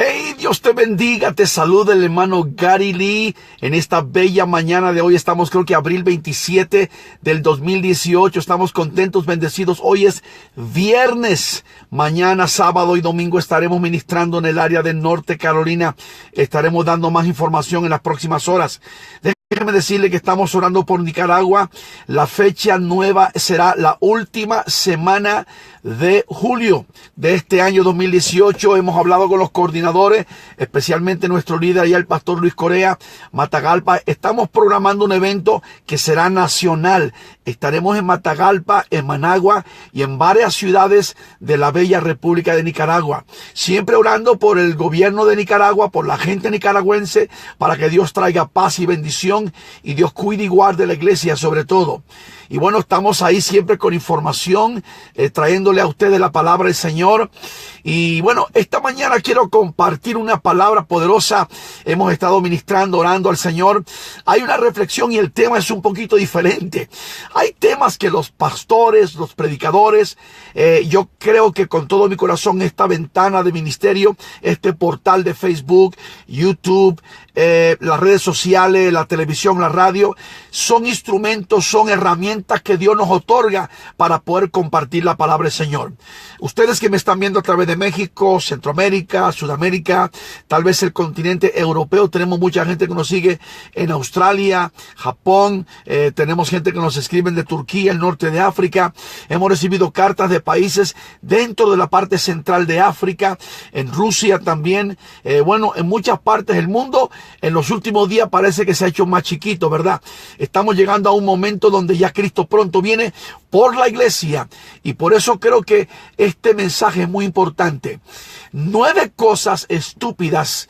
Hey, Dios te bendiga, te saluda el hermano Gary Lee. En esta bella mañana de hoy estamos, creo que abril 27 del 2018. Estamos contentos, bendecidos. Hoy es viernes. Mañana, sábado y domingo estaremos ministrando en el área de Norte Carolina. Estaremos dando más información en las próximas horas. Déjeme decirle que estamos orando por Nicaragua. La fecha nueva será la última semana de julio de este año 2018. Hemos hablado con los coordinadores, especialmente nuestro líder allá, el pastor Luis Correa, Matagalpa. Estamos programando un evento que será nacional. Estaremos en Matagalpa, en Managua y en varias ciudades de la bella República de Nicaragua. Siempre orando por el gobierno de Nicaragua, por la gente nicaragüense, para que Dios traiga paz y bendición y Dios cuide y guarde la iglesia sobre todo. Y bueno, estamos ahí siempre con información, trayéndole a ustedes la palabra del Señor. Y bueno, esta mañana quiero compartir una palabra poderosa. Hemos estado ministrando, orando al Señor. Hay una reflexión y el tema es un poquito diferente. Hay temas que los pastores, los predicadores, yo creo que con todo mi corazón esta ventana de ministerio, este portal de Facebook, YouTube, las redes sociales, la televisión, la radio, son instrumentos, son herramientas que Dios nos otorga para poder compartir la palabra del Señor. Ustedes que me están viendo a través de México, Centroamérica, Sudamérica, tal vez el continente europeo, tenemos mucha gente que nos sigue en Australia, Japón, tenemos gente que nos escriben de Turquía, el norte de África. Hemos recibido cartas de países dentro de la parte central de África, en Rusia también, bueno, en muchas partes del mundo. En los últimos días parece que se ha hecho más chiquito, ¿verdad? Estamos llegando a un momento donde ya Cristo pronto viene por la iglesia. Y por eso creo que este mensaje es muy importante. 9 cosas estúpidas.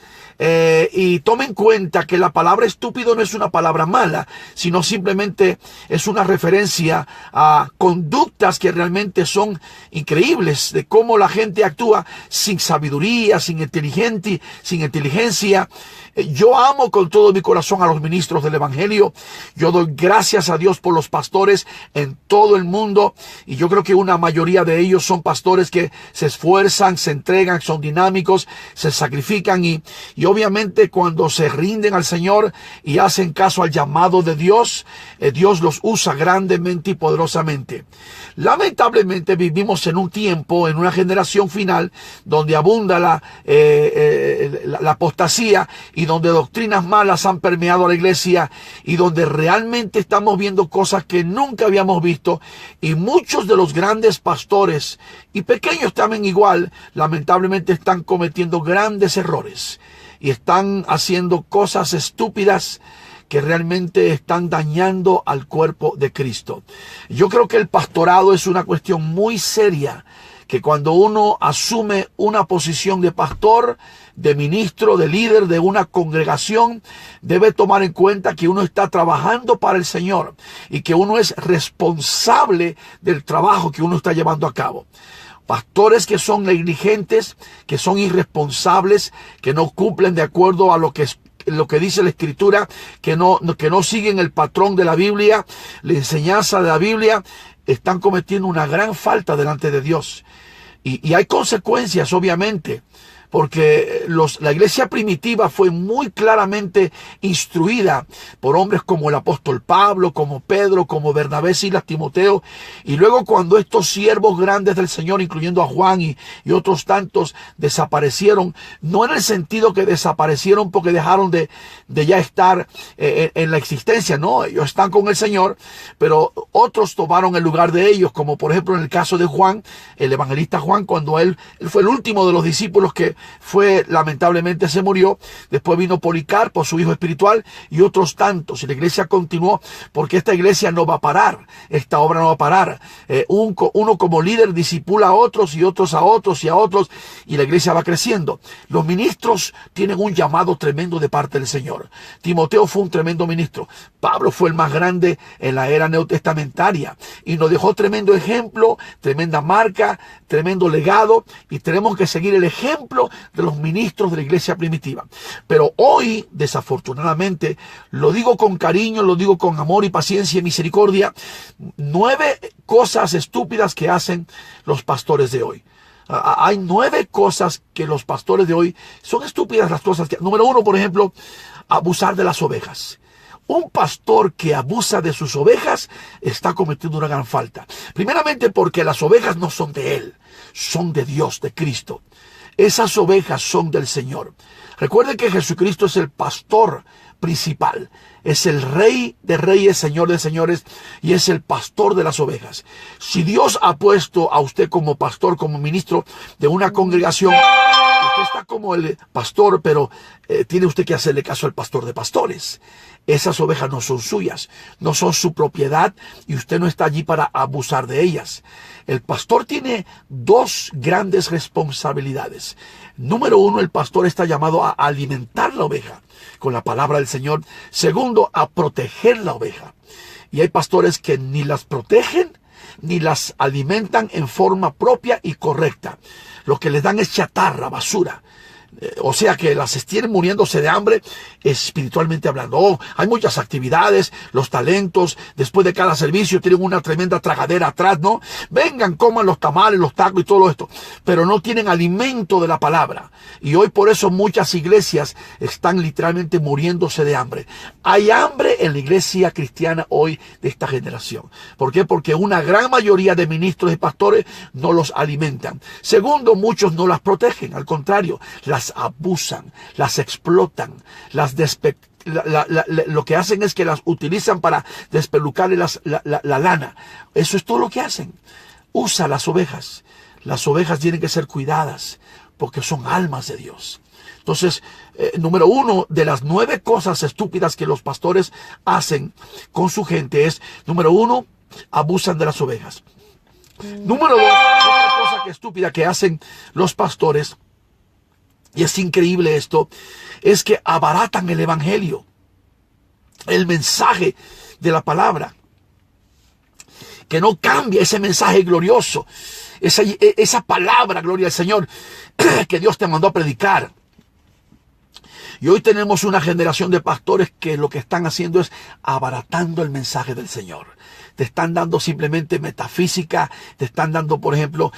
Y tomen en cuenta que la palabra estúpido no es una palabra mala, sino simplemente es una referencia a conductas que realmente son increíbles, de cómo la gente actúa sin sabiduría, sin inteligencia. Yo amo con todo mi corazón a los ministros del evangelio. Yo doy gracias a Dios por los pastores en todo el mundo, y yo creo que una mayoría de ellos son pastores que se esfuerzan, se entregan, son dinámicos, se sacrifican y obviamente cuando se rinden al Señor y hacen caso al llamado de Dios, Dios los usa grandemente y poderosamente. Lamentablemente vivimos en un tiempo, en una generación final, donde abunda la apostasía y donde doctrinas malas han permeado a la iglesia y donde realmente estamos viendo cosas que nunca habíamos visto, y muchos de los grandes pastores y pequeños también igual, lamentablemente están cometiendo grandes errores y están haciendo cosas estúpidas que realmente están dañando al cuerpo de Cristo. Yo creo que el pastorado es una cuestión muy seria, que cuando uno asume una posición de pastor, de ministro, de líder de una congregación, debe tomar en cuenta que uno está trabajando para el Señor y que uno es responsable del trabajo que uno está llevando a cabo. Pastores que son negligentes, que son irresponsables, que no cumplen de acuerdo a lo que dice la Escritura, que no siguen el patrón de la Biblia, la enseñanza de la Biblia, están cometiendo una gran falta delante de Dios. Y hay consecuencias, obviamente, porque la iglesia primitiva fue muy claramente instruida por hombres como el apóstol Pablo, como Pedro, como Bernabé, Silas, Timoteo. Y luego cuando estos siervos grandes del Señor, incluyendo a Juan y otros tantos, desaparecieron, no en el sentido que desaparecieron porque dejaron de ya estar en la existencia, no, ellos están con el Señor, pero otros tomaron el lugar de ellos, como por ejemplo en el caso de Juan, el evangelista Juan, cuando él fue el último de los discípulos que lamentablemente se murió. Después vino Policarpo, su hijo espiritual, y otros tantos, y la iglesia continuó, porque esta iglesia no va a parar, esta obra no va a parar. Uno como líder discipula a otros y otros a otros y a otros, y la iglesia va creciendo. Los ministros tienen un llamado tremendo de parte del Señor. Timoteo fue un tremendo ministro. Pablo fue el más grande en la era neotestamentaria y nos dejó tremendo ejemplo, tremenda marca, tremendo legado, y tenemos que seguir el ejemplo de los ministros de la iglesia primitiva. Pero hoy, desafortunadamente, lo digo con cariño, lo digo con amor y paciencia y misericordia, 9 cosas estúpidas que hacen los pastores de hoy. Hay 9 cosas que los pastores de hoy son estúpidas las cosas. Número 1, por ejemplo, abusar de las ovejas. Un pastor que abusa de sus ovejas está cometiendo una gran falta. Primeramente porque las ovejas no son de él, son de Dios, de Cristo. Esas ovejas son del Señor. Recuerden que Jesucristo es el pastor principal. Es el Rey de reyes, Señor de señores, y es el pastor de las ovejas. Si Dios ha puesto a usted como pastor, como ministro de una congregación, usted está como el pastor, pero tiene usted que hacerle caso al pastor de pastores. Esas ovejas no son suyas, no son su propiedad, y usted no está allí para abusar de ellas. El pastor tiene 2 grandes responsabilidades. Número 1, el pastor está llamado a alimentar la oveja con la palabra del Señor. Segundo, a proteger la oveja. Y hay pastores que ni las protegen ni las alimentan en forma propia y correcta. Lo que les dan es chatarra, basura. O sea que las tienen muriéndose de hambre espiritualmente hablando. Hay muchas actividades, los talentos, después de cada servicio tienen una tremenda tragadera atrás, ¿no? Vengan, coman los tamales, los tacos y todo esto, pero no tienen alimento de la palabra. Y hoy por eso muchas iglesias están literalmente muriéndose de hambre. Hay hambre en la iglesia cristiana hoy de esta generación. ¿Por qué? Porque una gran mayoría de ministros y pastores no los alimentan. Segundo, muchos no las protegen, al contrario, las abusan, las explotan, lo que hacen es que las utilizan para despelucarle la lana. Eso es todo lo que hacen. Usa las ovejas. Las ovejas tienen que ser cuidadas porque son almas de Dios. Entonces, número 1 de las 9 cosas estúpidas que los pastores hacen con su gente es, número 1, abusan de las ovejas. Número 2, otra cosa que estúpida que hacen los pastores, y es increíble esto, es que abaratan el evangelio, el mensaje de la palabra, que no cambia ese mensaje glorioso, esa palabra, gloria al Señor, que Dios te mandó a predicar. Y hoy tenemos una generación de pastores que lo que están haciendo es abaratando el mensaje del Señor. Te están dando simplemente metafísica, te están dando, por ejemplo,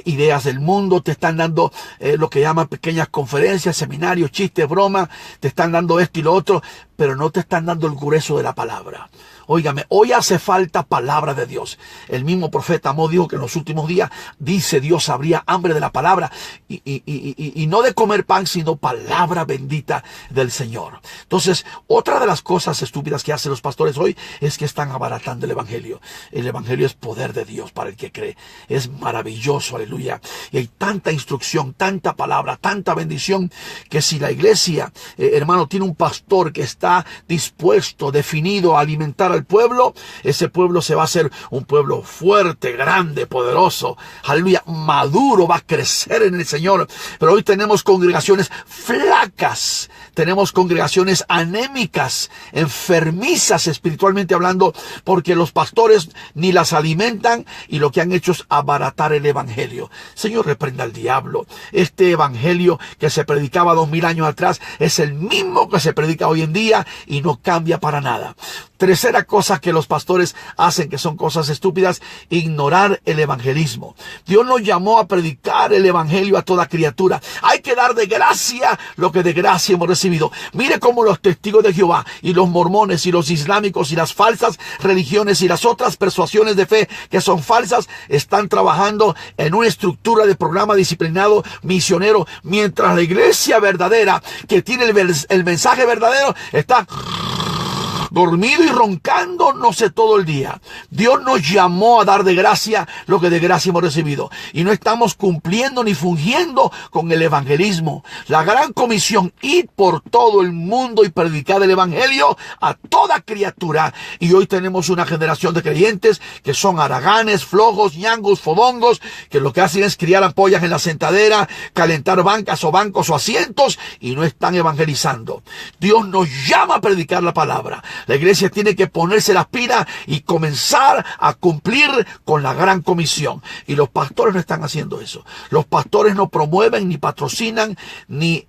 ideas del mundo, te están dando lo que llaman pequeñas conferencias, seminarios, chistes, bromas, te están dando esto y lo otro, pero no te están dando el grueso de la palabra. Óigame, hoy hace falta palabra de Dios. El mismo profeta Amós dijo que en los últimos días, dice Dios, habría hambre de la palabra y no de comer pan, sino palabra bendita del Señor. Entonces, otra de las cosas estúpidas que hacen los pastores hoy es que están abaratando el evangelio. El evangelio es poder de Dios para el que cree. Es maravilloso, aleluya. Y hay tanta instrucción, tanta palabra, tanta bendición, que si la iglesia, hermano, tiene un pastor que está dispuesto, definido a alimentar al pueblo, ese pueblo se va a hacer un pueblo fuerte, grande, poderoso, aleluya, maduro, va a crecer en el Señor. Pero hoy tenemos congregaciones flacas, tenemos congregaciones anémicas, enfermizas espiritualmente hablando, porque los pastores ni las alimentan y lo que han hecho es abaratar el evangelio. Señor, reprenda al diablo. Este evangelio que se predicaba 2000 años atrás es el mismo que se predica hoy en día y no cambia para nada. Tercera cosa que los pastores hacen, que son cosas estúpidas, ignorar el evangelismo. Dios nos llamó a predicar el evangelio a toda criatura. Hay que dar de gracia lo que de gracia hemos recibido. Mire cómo los testigos de Jehová y los mormones y los islámicos y las falsas religiones y las otras persuasiones de fe que son falsas están trabajando en una estructura de programa disciplinado misionero, mientras la iglesia verdadera, que tiene el mensaje verdadero, está dormido y roncando, no sé, todo el día. Dios nos llamó a dar de gracia lo que de gracia hemos recibido. Y no estamos cumpliendo ni fungiendo con el evangelismo. La gran comisión, id por todo el mundo y predicar el evangelio a toda criatura. Y hoy tenemos una generación de creyentes que son haraganes, flojos, ñangos, fodongos, que lo que hacen es criar ampollas en la sentadera, calentar bancas o bancos o asientos y no están evangelizando. Dios nos llama a predicar la palabra. La iglesia tiene que ponerse las pilas y comenzar a cumplir con la gran comisión. Y los pastores no están haciendo eso. Los pastores no promueven, ni patrocinan, ni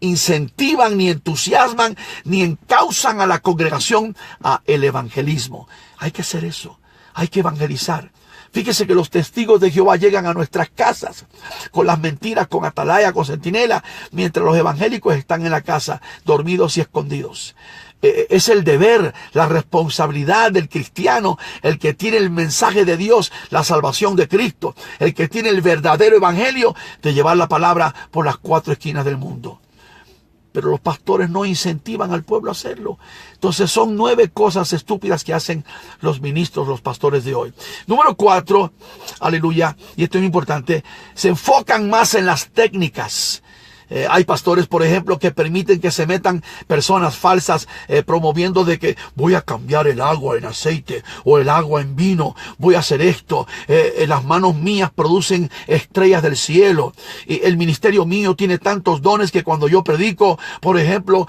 incentivan, ni entusiasman, ni encausan a la congregación a el evangelismo. Hay que hacer eso. Hay que evangelizar. Fíjese que los testigos de Jehová llegan a nuestras casas con las mentiras, con atalaya, con centinela, mientras los evangélicos están en la casa, dormidos y escondidos. Es el deber, la responsabilidad del cristiano, el que tiene el mensaje de Dios, la salvación de Cristo, el que tiene el verdadero evangelio, de llevar la palabra por las 4 esquinas del mundo. Pero los pastores no incentivan al pueblo a hacerlo. Entonces son 9 cosas estúpidas que hacen los ministros, los pastores de hoy. Número 4, aleluya, y esto es importante, se enfocan más en las técnicas. Hay pastores, por ejemplo, que permiten que se metan personas falsas promoviendo de que voy a cambiar el agua en aceite o el agua en vino, voy a hacer esto, las manos mías producen estrellas del cielo, el ministerio mío tiene tantos dones que cuando yo predico, por ejemplo,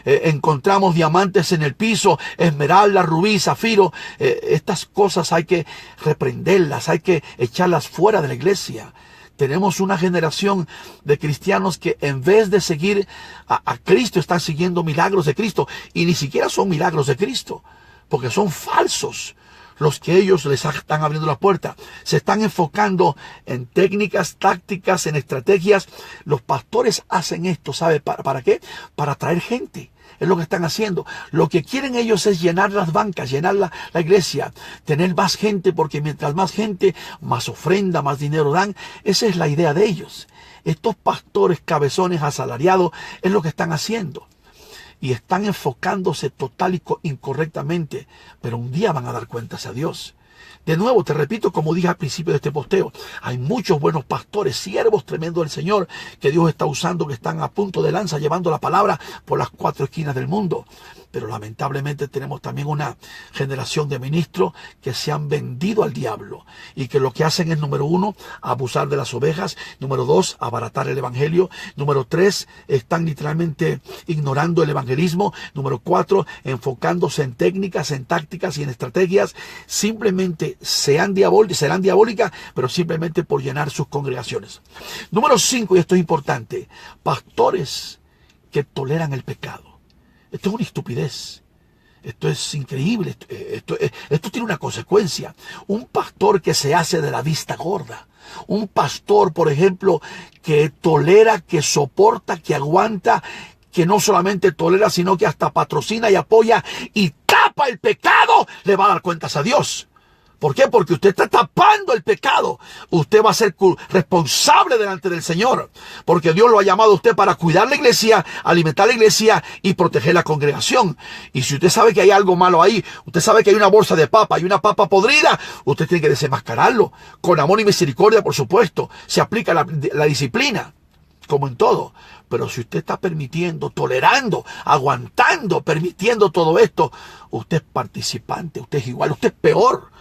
encontramos diamantes en el piso, esmeralda, rubí, zafiro. Estas cosas hay que reprenderlas, hay que echarlas fuera de la iglesia. Tenemos una generación de cristianos que en vez de seguir a Cristo están siguiendo milagros de Cristo. Y ni siquiera son milagros de Cristo, porque son falsos los que ellos les están abriendo la puerta. Se están enfocando en técnicas, tácticas, en estrategias. Los pastores hacen esto, ¿sabe? ¿Para qué? Para atraer gente. Es lo que están haciendo. Lo que quieren ellos es llenar las bancas, llenar la iglesia, tener más gente, porque mientras más gente, más ofrenda, más dinero dan. Esa es la idea de ellos. Estos pastores cabezones asalariados es lo que están haciendo. Y están enfocándose total y incorrectamente. Pero un día van a dar cuentas a Dios. De nuevo, te repito, como dije al principio de este posteo, hay muchos buenos pastores, siervos tremendos del Señor, que Dios está usando, que están a punto de lanza, llevando la palabra por las 4 esquinas del mundo. Pero lamentablemente tenemos también una generación de ministros que se han vendido al diablo y que lo que hacen es, número 1, abusar de las ovejas, número 2, abaratar el evangelio, número 3, están literalmente ignorando el evangelismo, número 4, enfocándose en técnicas, en tácticas y en estrategias, simplemente serán diabólicas, pero simplemente por llenar sus congregaciones. Número 5, y esto es importante, pastores que toleran el pecado. Esto es una estupidez. Esto es increíble. Esto tiene una consecuencia. Un pastor que se hace de la vista gorda. Un pastor, por ejemplo, que tolera, que soporta, que aguanta, que no solamente tolera, sino que hasta patrocina y apoya y tapa el pecado, le va a dar cuentas a Dios. ¿Por qué? Porque usted está tapando el pecado. Usted va a ser responsable delante del Señor. Porque Dios lo ha llamado a usted para cuidar la iglesia, alimentar la iglesia y proteger la congregación. Y si usted sabe que hay algo malo ahí, usted sabe que hay una bolsa de papa, hay una papa podrida, usted tiene que desenmascararlo. Con amor y misericordia, por supuesto. Se aplica la disciplina, como en todo. Pero si usted está permitiendo, tolerando, aguantando, permitiendo todo esto, usted es participante, usted es igual, usted es peor,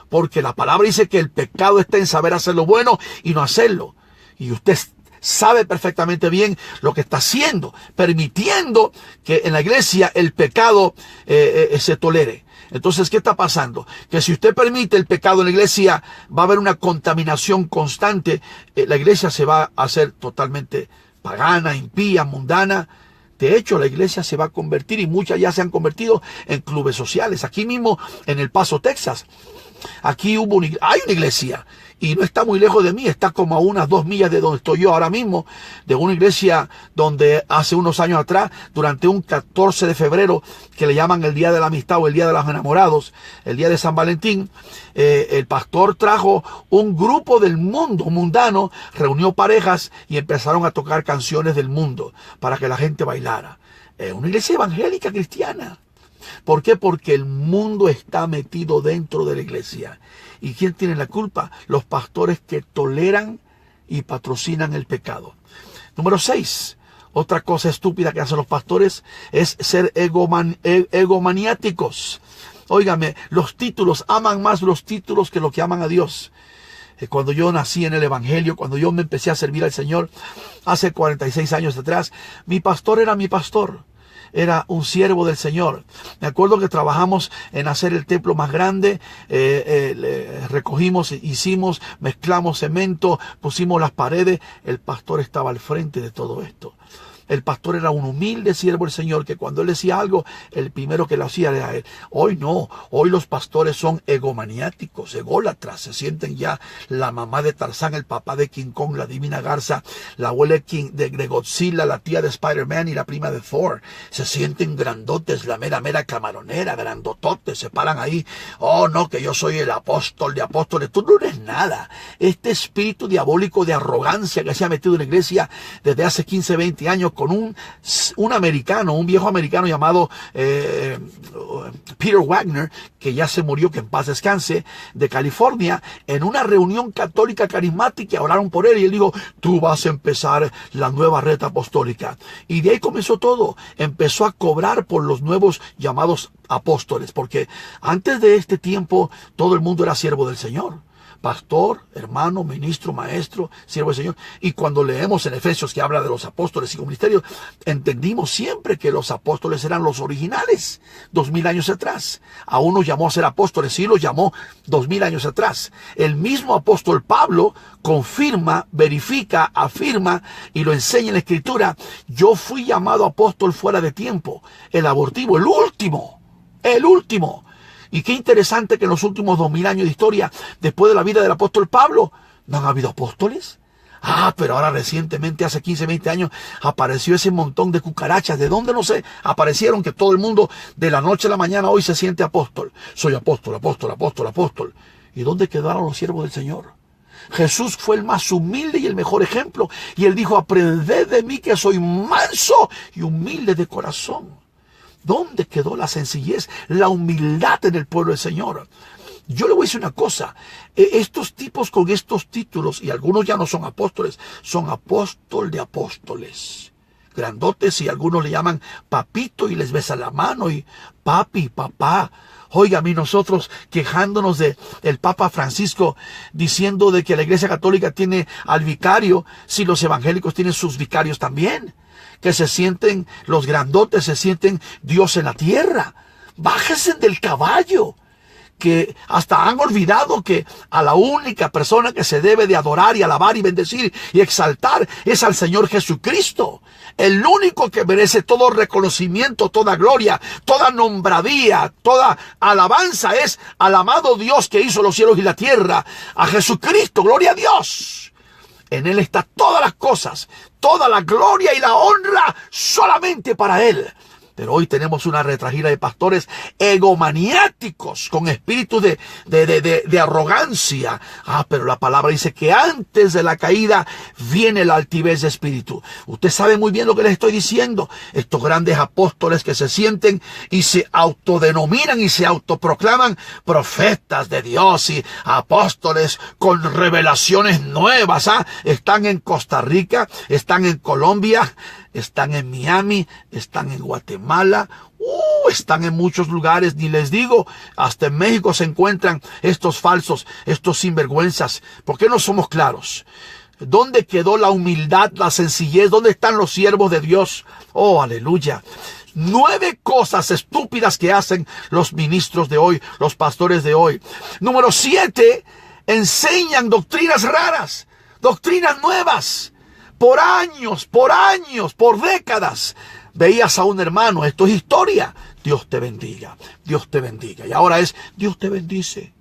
porque la palabra dice que el pecado está en saber hacer lo bueno y no hacerlo. Y usted sabe perfectamente bien lo que está haciendo, permitiendo que en la iglesia el pecado se tolere. Entonces, ¿qué está pasando? Que si usted permite el pecado en la iglesia, va a haber una contaminación constante. La iglesia se va a hacer totalmente pagana, impía, mundana. De hecho, la iglesia se va a convertir, y muchas ya se han convertido en clubes sociales. Aquí mismo, en El Paso, Texas, aquí hay una iglesia, y no está muy lejos de mí, está como a unas 2 millas de donde estoy yo ahora mismo, de una iglesia donde hace unos años atrás, durante un 14 de febrero, que le llaman el Día de la Amistad o el Día de los Enamorados, el Día de San Valentín, el pastor trajo un grupo del mundo mundano, reunió parejas y empezaron a tocar canciones del mundo para que la gente bailara. Una iglesia evangélica cristiana. ¿Por qué? Porque el mundo está metido dentro de la iglesia. ¿Y quién tiene la culpa? Los pastores que toleran y patrocinan el pecado. Número 6. Otra cosa estúpida que hacen los pastores es ser egomaniáticos. Óigame, los títulos, aman más los títulos que lo que aman a Dios. Cuando yo nací en el evangelio, cuando yo me empecé a servir al Señor, hace 46 años atrás, mi pastor era mi pastor. Era un siervo del Señor. Me acuerdo que trabajamos en hacer el templo más grande, recogimos, hicimos, mezclamos cemento, pusimos las paredes. El pastor estaba al frente de todo esto. El pastor era un humilde siervo del Señor, que cuando él decía algo, el primero que lo hacía era él. Hoy no, hoy los pastores son egomaniáticos, ególatras, se sienten ya la mamá de Tarzán, el papá de King Kong, la divina Garza, la abuela de Godzilla, la tía de Spider-Man y la prima de Thor. Se sienten grandotes, la mera camaronera, grandototes, se paran ahí. Oh no, que yo soy el apóstol de apóstoles. Tú no eres nada. Este espíritu diabólico de arrogancia que se ha metido en la iglesia desde hace 15, 20 años, con un americano, un viejo americano llamado Peter Wagner, que ya se murió, que en paz descanse, de California, en una reunión católica carismática, oraron por él y él dijo, tú vas a empezar la nueva red apostólica. Y de ahí comenzó todo. Empezó a cobrar por los nuevos llamados apóstoles, porque antes de este tiempo todo el mundo era siervo del Señor. Pastor, hermano, ministro, maestro, siervo del Señor. Y cuando leemos en Efesios que habla de los apóstoles y ministerios, entendimos siempre que los apóstoles eran los originales, 2000 años atrás. A unos llamó a ser apóstoles, sí los llamó 2000 años atrás. El mismo apóstol Pablo confirma, verifica, afirma y lo enseña en la Escritura. Yo fui llamado apóstol fuera de tiempo, el abortivo, el último. Y qué interesante que en los últimos 2000 años de historia, después de la vida del apóstol Pablo, ¿no han habido apóstoles? Pero ahora recientemente, hace 15, 20 años, apareció ese montón de cucarachas. ¿De dónde? No sé. Aparecieron que todo el mundo de la noche a la mañana hoy se siente apóstol. Soy apóstol. ¿Y dónde quedaron los siervos del Señor? Jesús fue el más humilde y el mejor ejemplo. Y él dijo, aprended de mí que soy manso y humilde de corazón. ¿Dónde quedó la sencillez, la humildad en el pueblo del Señor? Yo le voy a decir una cosa. Estos tipos con estos títulos, y algunos ya no son apóstoles, son apóstol de apóstoles. Grandotes, y algunos le llaman papito y les besan la mano y papi, papá. Oiga, a mí nosotros quejándonos de el Papa Francisco, diciendo de que la Iglesia Católica tiene al vicario, si los evangélicos tienen sus vicarios también. Que se sienten, los grandotes se sienten Dios en la tierra. Bájense del caballo. Que hasta han olvidado que a la única persona que se debe de adorar y alabar y bendecir y exaltar es al Señor Jesucristo. El único que merece todo reconocimiento, toda gloria, toda nombradía, toda alabanza es al amado Dios que hizo los cielos y la tierra, a Jesucristo. Gloria a Dios. En Él está todas las cosas, toda la gloria y la honra solamente para Él. Pero hoy tenemos una retragila de pastores egomaniáticos con espíritu de arrogancia. Pero la palabra dice que antes de la caída viene la altivez de espíritu. Usted sabe muy bien lo que les estoy diciendo. Estos grandes apóstoles que se sienten y se autodenominan y se autoproclaman profetas de Dios y apóstoles con revelaciones nuevas. Están en Costa Rica, están en Colombia, están en Miami, están en Guatemala, están en muchos lugares, ni les digo, hasta en México se encuentran estos falsos, estos sinvergüenzas. ¿Por qué no somos claros? ¿Dónde quedó la humildad, la sencillez? ¿Dónde están los siervos de Dios? Oh, aleluya. 9 cosas estúpidas que hacen los ministros de hoy, los pastores de hoy. Número 7, enseñan doctrinas raras, doctrinas nuevas. Por años, por décadas, veías a un hermano, esto es historia, Dios te bendiga, Dios te bendiga. Y ahora es, Dios te bendice.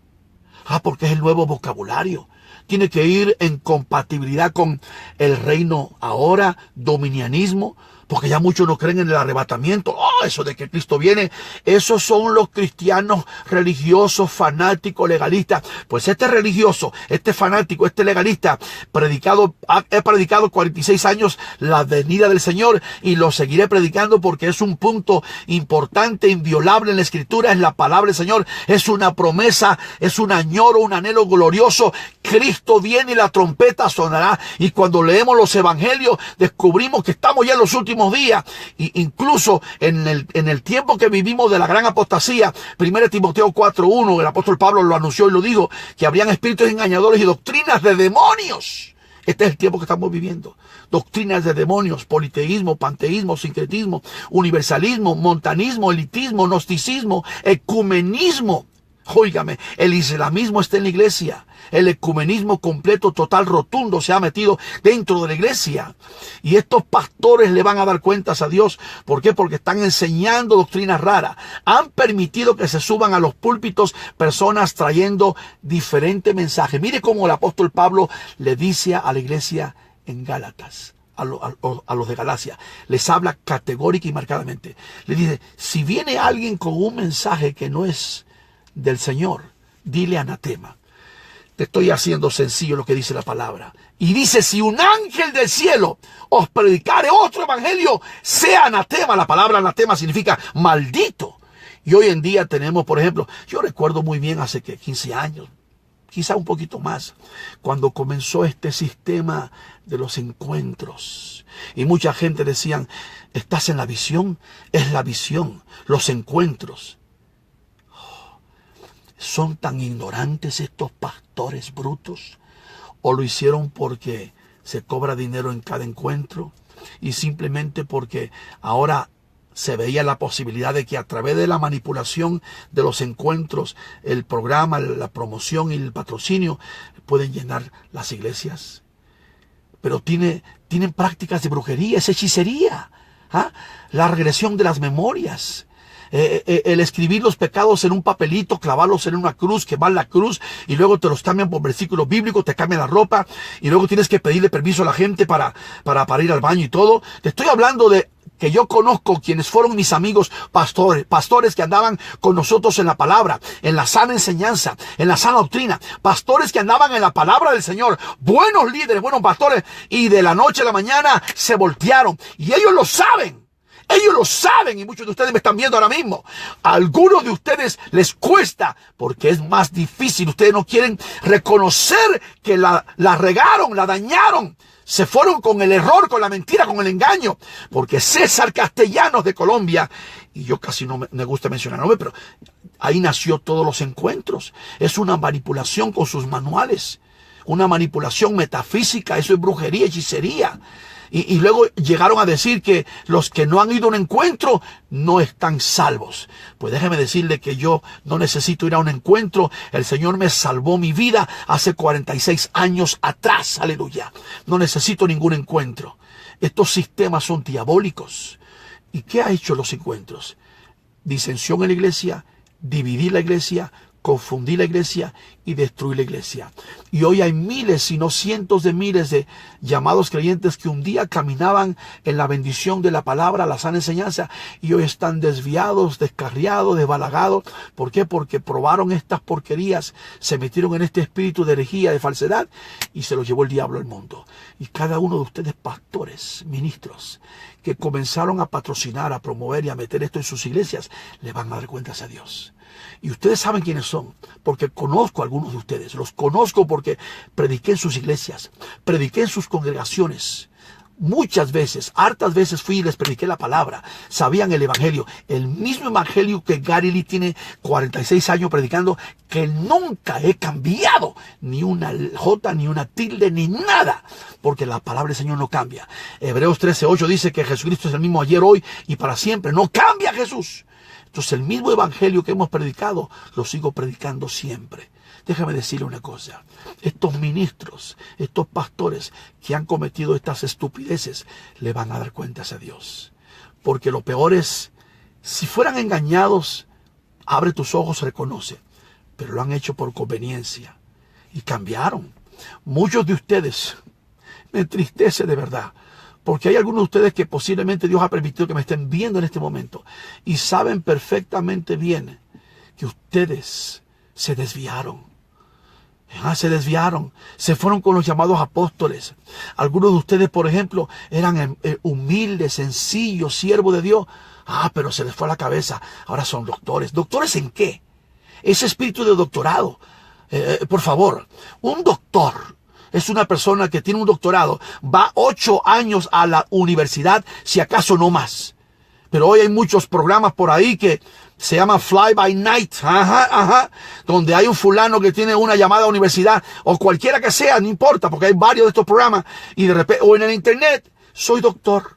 Porque es el nuevo vocabulario. Tiene que ir en compatibilidad con el reino ahora, dominianismo, porque ya muchos no creen en el arrebatamiento. Eso de que Cristo viene, esos son los cristianos religiosos, fanáticos, legalistas. Pues este religioso, este fanático, este legalista, he predicado 46 años la venida del Señor y lo seguiré predicando porque es un punto importante, inviolable en la Escritura, es la palabra del Señor, es una promesa, es un añoro, un anhelo glorioso. Cristo viene y la trompeta sonará. Y cuando leemos los evangelios, descubrimos que estamos ya en los últimos días. Y incluso en el tiempo que vivimos de la gran apostasía, 1 Timoteo 4:1, el apóstol Pablo lo anunció y lo dijo, que habrían espíritus engañadores y doctrinas de demonios. Este es el tiempo que estamos viviendo. Doctrinas de demonios, politeísmo, panteísmo, sincretismo, universalismo, montanismo, elitismo, gnosticismo, ecumenismo. Óigame, el islamismo está en la iglesia. El ecumenismo completo, total, rotundo se ha metido dentro de la iglesia. Y estos pastores le van a dar cuentas a Dios. ¿Por qué? Porque están enseñando doctrinas raras. Han permitido que se suban a los púlpitos personas trayendo diferentes mensajes. Mire cómo el apóstol Pablo le dice a la iglesia en Gálatas, a los de Galacia, les habla categórica y marcadamente. Le dice, si viene alguien con un mensaje que no es del Señor, dile anatema. Te estoy haciendo sencillo lo que dice la palabra. Y dice, si un ángel del cielo os predicare otro evangelio, sea anatema. La palabra anatema significa maldito. Y hoy en día tenemos, por ejemplo, yo recuerdo muy bien hace 15 años, quizá un poquito más, cuando comenzó este sistema de los encuentros. Y mucha gente decían, ¿estás en la visión? Es la visión, los encuentros. ¿Son tan ignorantes estos pastores brutos? ¿O lo hicieron porque se cobra dinero en cada encuentro? Y simplemente porque ahora se veía la posibilidad de que a través de la manipulación de los encuentros, el programa, la promoción y el patrocinio pueden llenar las iglesias. Pero tienen prácticas de brujería, es hechicería, la regresión de las memorias. El escribir los pecados en un papelito, clavarlos en una cruz, quemar la cruz y luego te los cambian por versículos bíblicos, te cambian la ropa y luego tienes que pedirle permiso a la gente para ir al baño y todo. Te estoy hablando de que yo conozco quienes fueron mis amigos pastores que andaban con nosotros en la palabra, en la sana enseñanza, en la sana doctrina, pastores que andaban en la palabra del Señor, buenos líderes, buenos pastores, y de la noche a la mañana se voltearon y ellos lo saben. Ellos lo saben y muchos de ustedes me están viendo ahora mismo. A algunos de ustedes les cuesta porque es más difícil. Ustedes no quieren reconocer que la regaron, la dañaron. Se fueron con el error, con la mentira, con el engaño. Porque César Castellanos de Colombia, y yo casi no me gusta mencionar nombre, pero ahí nació todos los encuentros. Es una manipulación con sus manuales. Una manipulación metafísica, eso es brujería, hechicería. Y luego llegaron a decir que los que no han ido a un encuentro no están salvos. Pues déjeme decirle que yo no necesito ir a un encuentro. El Señor me salvó mi vida hace 46 años atrás. Aleluya. No necesito ningún encuentro. Estos sistemas son diabólicos. ¿Y qué ha hecho los encuentros? Disensión en la iglesia, dividir la iglesia, confundir la iglesia y destruir la iglesia. Y hoy hay miles, si no cientos de miles de llamados creyentes que un día caminaban en la bendición de la palabra, la sana enseñanza, y hoy están desviados, descarriados, desbalagados. ¿Por qué? Porque probaron estas porquerías, se metieron en este espíritu de herejía, de falsedad, y se los llevó el diablo al mundo. Y cada uno de ustedes, pastores, ministros, que comenzaron a patrocinar, a promover y a meter esto en sus iglesias, le van a dar cuentas a Dios. Y ustedes saben quiénes son, porque conozco a algunos de ustedes. Los conozco porque prediqué en sus iglesias, prediqué en sus congregaciones. Muchas veces, hartas veces fui y les prediqué la palabra. Sabían el evangelio. El mismo evangelio que Gary Lee tiene 46 años predicando, que nunca he cambiado. Ni una jota, ni una tilde, ni nada. Porque la palabra del Señor no cambia. Hebreos 13:8 dice que Jesucristo es el mismo ayer, hoy y para siempre. No cambia Jesús. Entonces el mismo evangelio que hemos predicado, lo sigo predicando siempre. Déjame decirle una cosa. Estos ministros, estos pastores que han cometido estas estupideces, le van a dar cuentas a Dios. Porque lo peor es, si fueran engañados, abre tus ojos, reconoce. Pero lo han hecho por conveniencia. Y cambiaron. Muchos de ustedes, me entristece de verdad. Porque hay algunos de ustedes que posiblemente Dios ha permitido que me estén viendo en este momento. Y saben perfectamente bien que ustedes se desviaron. Se desviaron. Se fueron con los llamados apóstoles. Algunos de ustedes, por ejemplo, eran humildes, sencillos, siervos de Dios. Pero se les fue a la cabeza. Ahora son doctores. ¿Doctores en qué? Ese espíritu de doctorado. Por favor, un doctor es una persona que tiene un doctorado, va 8 años a la universidad, si acaso no más. Pero hoy hay muchos programas por ahí que se llaman Fly by Night, donde hay un fulano que tiene una llamada a universidad, o cualquiera que sea, no importa, porque hay varios de estos programas, y de repente, o en el internet, soy doctor.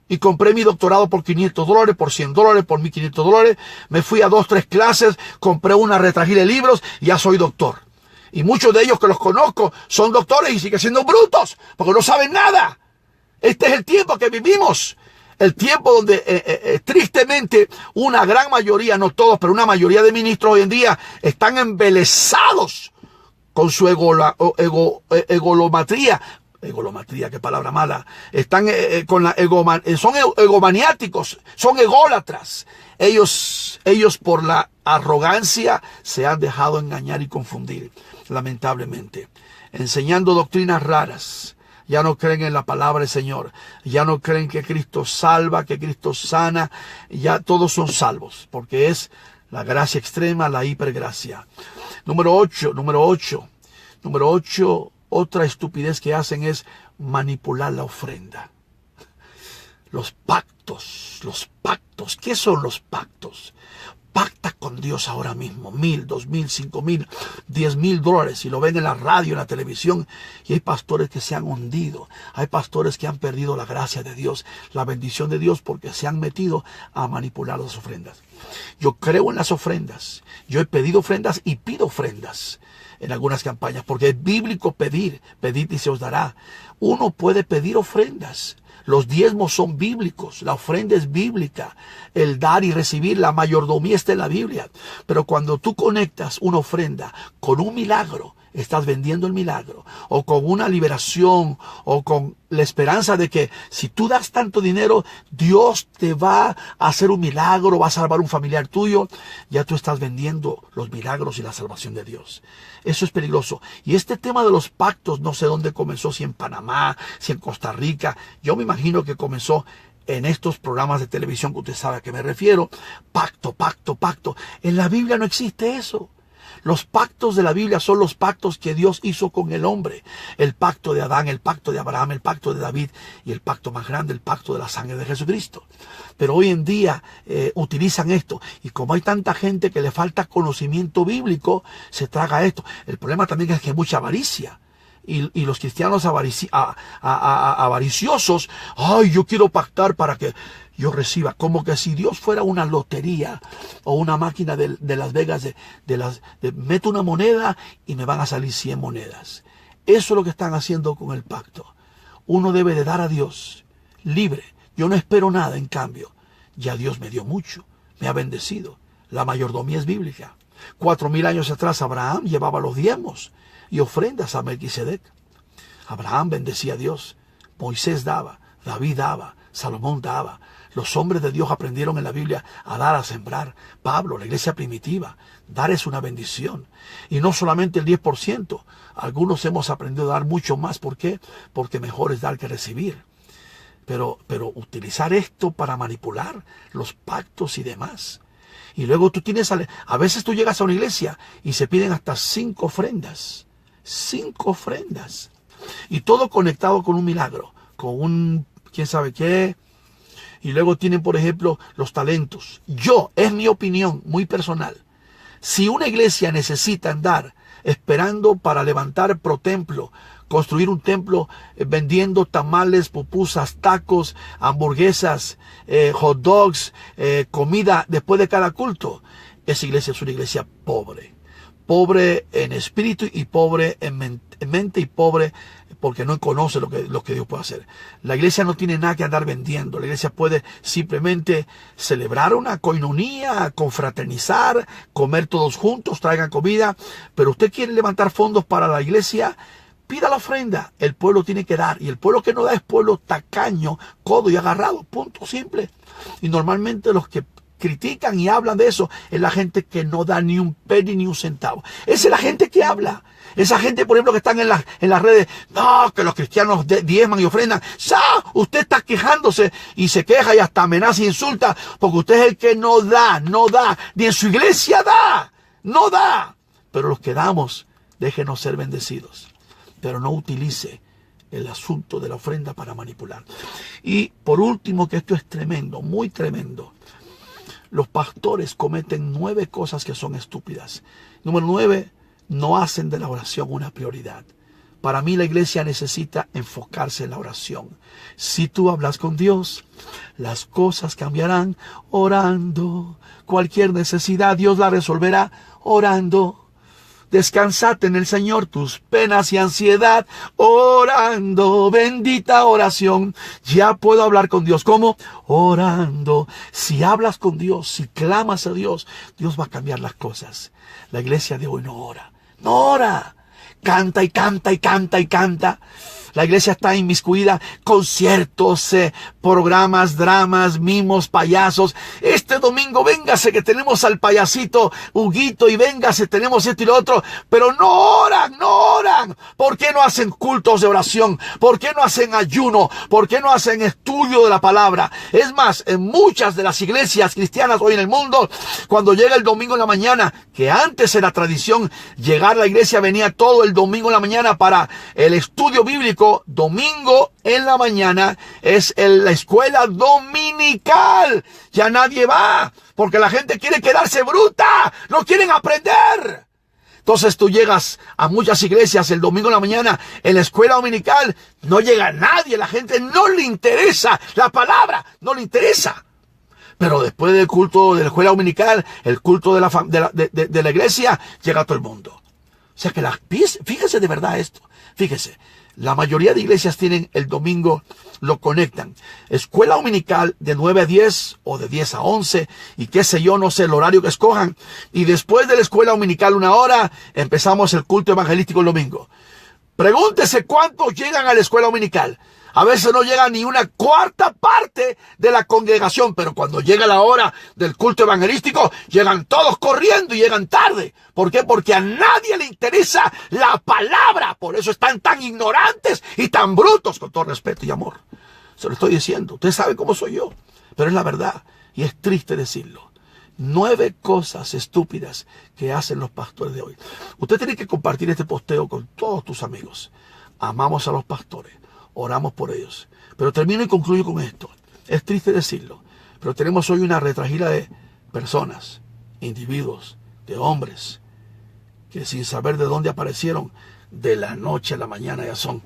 Y compré mi doctorado por $500, por $100, por $1,500. Me fui a 2, 3 clases, compré una retragil de libros y ya soy doctor. Y muchos de ellos que los conozco son doctores y siguen siendo brutos porque no saben nada. Este es el tiempo que vivimos. El tiempo donde tristemente una gran mayoría, no todos, pero una mayoría de ministros hoy en día están embelesados con su egolomatría. Egolomatría, qué palabra mala. Están con la son egomaniáticos, son ególatras. Ellos por la arrogancia se han dejado engañar y confundir, lamentablemente. Enseñando doctrinas raras. Ya no creen en la palabra del Señor. Ya no creen que Cristo salva, que Cristo sana. Ya todos son salvos, porque es la gracia extrema, la hipergracia. Número 8. Otra estupidez que hacen es manipular la ofrenda. Los pactos. ¿Qué son los pactos? Pacta con Dios ahora mismo. $1,000, $2,000, $5,000, $10,000. Y lo ven en la radio, en la televisión. Y hay pastores que se han hundido. Hay pastores que han perdido la gracia de Dios, la bendición de Dios, porque se han metido a manipular las ofrendas. Yo creo en las ofrendas. Yo he pedido ofrendas y pido ofrendas en algunas campañas, porque es bíblico pedir, pedid y se os dará. Uno puede pedir ofrendas. Los diezmos son bíblicos, la ofrenda es bíblica, el dar y recibir, la mayordomía está en la Biblia. Pero cuando tú conectas una ofrenda con un milagro, estás vendiendo el milagro, o con una liberación, o con la esperanza de que si tú das tanto dinero, Dios te va a hacer un milagro, va a salvar un familiar tuyo. Ya tú estás vendiendo los milagros y la salvación de Dios. Eso es peligroso. Y este tema de los pactos, no sé dónde comenzó, si en Panamá, si en Costa Rica. Yo me imagino que comenzó en estos programas de televisión que usted sabe a qué me refiero. Pacto. En la Biblia no existe eso. Los pactos de la Biblia son los pactos que Dios hizo con el hombre. El pacto de Adán, el pacto de Abraham, el pacto de David y el pacto más grande, el pacto de la sangre de Jesucristo. Pero hoy en día utilizan esto. Y como hay tanta gente que le falta conocimiento bíblico, se traga esto. El problema también es que hay mucha avaricia. Y los cristianos avariciosos, ay, yo quiero pactar para que yo reciba, como que si Dios fuera una lotería o una máquina de Las Vegas, meto una moneda y me van a salir 100 monedas. Eso es lo que están haciendo con el pacto. Uno debe de dar a Dios libre. Yo no espero nada en cambio. Ya Dios me dio mucho, me ha bendecido. La mayordomía es bíblica. 4,000 años atrás Abraham llevaba los diezmos y ofrendas a Melquisedec. Abraham bendecía a Dios. Moisés daba, David daba, Salomón daba. Los hombres de Dios aprendieron en la Biblia a dar, a sembrar. Pablo, la iglesia primitiva, dar es una bendición. Y no solamente el 10%. Algunos hemos aprendido a dar mucho más. ¿Por qué? Porque mejor es dar que recibir. Pero utilizar esto para manipular los pactos y demás. Y luego tú tienes, a veces tú llegas a una iglesia y se piden hasta 5 ofrendas. 5 ofrendas. Y todo conectado con un milagro, con un quién sabe qué. Y luego tienen, por ejemplo, los talentos. Es mi opinión muy personal. Si una iglesia necesita andar esperando para levantar pro templo, construir un templo vendiendo tamales, pupusas, tacos, hamburguesas, hot dogs, comida después de cada culto, esa iglesia es una iglesia pobre. Pobre en espíritu y pobre en mente y pobre porque no conoce lo que Dios puede hacer. La iglesia no tiene nada que andar vendiendo. La iglesia puede simplemente celebrar una coinonía, confraternizar, comer todos juntos, traigan comida. Pero usted quiere levantar fondos para la iglesia, pida la ofrenda. El pueblo tiene que dar. Y el pueblo que no da es pueblo tacaño, codo y agarrado. Punto simple. Y normalmente los que critican y hablan de eso es la gente que no da ni un penny ni un centavo. Esa es la gente que habla. Esa gente, por ejemplo, que están en las redes, no, que los cristianos diezman y ofrendan. Usted está quejándose y se queja y hasta amenaza e insulta porque usted es el que no da, ni en su iglesia no da. Pero los que damos, déjenos ser bendecidos. Pero no utilice el asunto de la ofrenda para manipular. Y por último, que esto es tremendo, muy tremendo. Los pastores cometen 9 cosas que son estúpidas. Número 9, no hacen de la oración una prioridad. Para mí la iglesia necesita enfocarse en la oración. Si tú hablas con Dios, las cosas cambiarán orando. Cualquier necesidad Dios la resolverá orando. Descansate en el Señor tus penas y ansiedad, orando, bendita oración. Ya puedo hablar con Dios. ¿Cómo? Orando. Si hablas con Dios, si clamas a Dios, Dios va a cambiar las cosas. La iglesia de hoy no ora. No ora. Canta y canta y canta y canta. La iglesia está inmiscuida, conciertos, programas, dramas, mimos, payasos. Este domingo véngase que tenemos al payasito Huguito y véngase, tenemos esto y lo otro. Pero no oran, no oran. ¿Por qué no hacen cultos de oración? ¿Por qué no hacen ayuno? ¿Por qué no hacen estudio de la palabra? Es más, en muchas de las iglesias cristianas hoy en el mundo, cuando llega el domingo en la mañana, que antes era tradición llegar a la iglesia, venía todo el domingo en la mañana para el estudio bíblico. Domingo en la mañana es la escuela dominical. Ya nadie va porque la gente quiere quedarse bruta, no quieren aprender. Entonces tú llegas a muchas iglesias el domingo en la mañana, en la escuela dominical, no llega nadie, la gente no le interesa la palabra, no le interesa. Pero después del culto de la escuela dominical, el culto de la iglesia, llega todo el mundo. O sea que fíjese de verdad esto, fíjese. La mayoría de iglesias tienen el domingo, lo conectan. Escuela dominical de 9 a 10 o de 10 a 11 y qué sé yo, no sé el horario que escojan. Y después de la escuela dominical 1 hora, empezamos el culto evangelístico el domingo. Pregúntese cuántos llegan a la escuela dominical. A veces no llega ni una cuarta parte de la congregación, pero cuando llega la hora del culto evangelístico, llegan todos corriendo y llegan tarde. ¿Por qué? Porque a nadie le interesa la palabra. Por eso están tan ignorantes y tan brutos, con todo respeto y amor. Se lo estoy diciendo. Usted sabe cómo soy yo, pero es la verdad y es triste decirlo. 9 cosas estúpidas que hacen los pastores de hoy. Usted tiene que compartir este posteo con todos tus amigos. Amamos a los pastores. Oramos por ellos. Pero termino y concluyo con esto. Es triste decirlo, pero tenemos hoy una retragila de personas, individuos, de hombres, que sin saber de dónde aparecieron, de la noche a la mañana ya son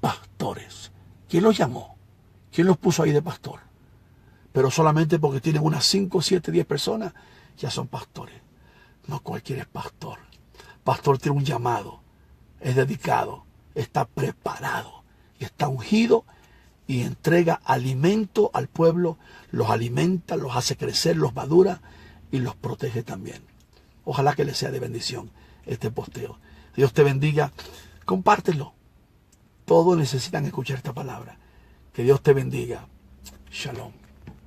pastores. ¿Quién los llamó? ¿Quién los puso ahí de pastor? Pero solamente porque tienen unas 5, 7, 10 personas, ya son pastores. No cualquiera es pastor. Pastor tiene un llamado, es dedicado, está preparado. Y está ungido y entrega alimento al pueblo, los alimenta, los hace crecer, los madura y los protege también. Ojalá que les sea de bendición este posteo. Dios te bendiga, compártelo. Todos necesitan escuchar esta palabra. Que Dios te bendiga. Shalom.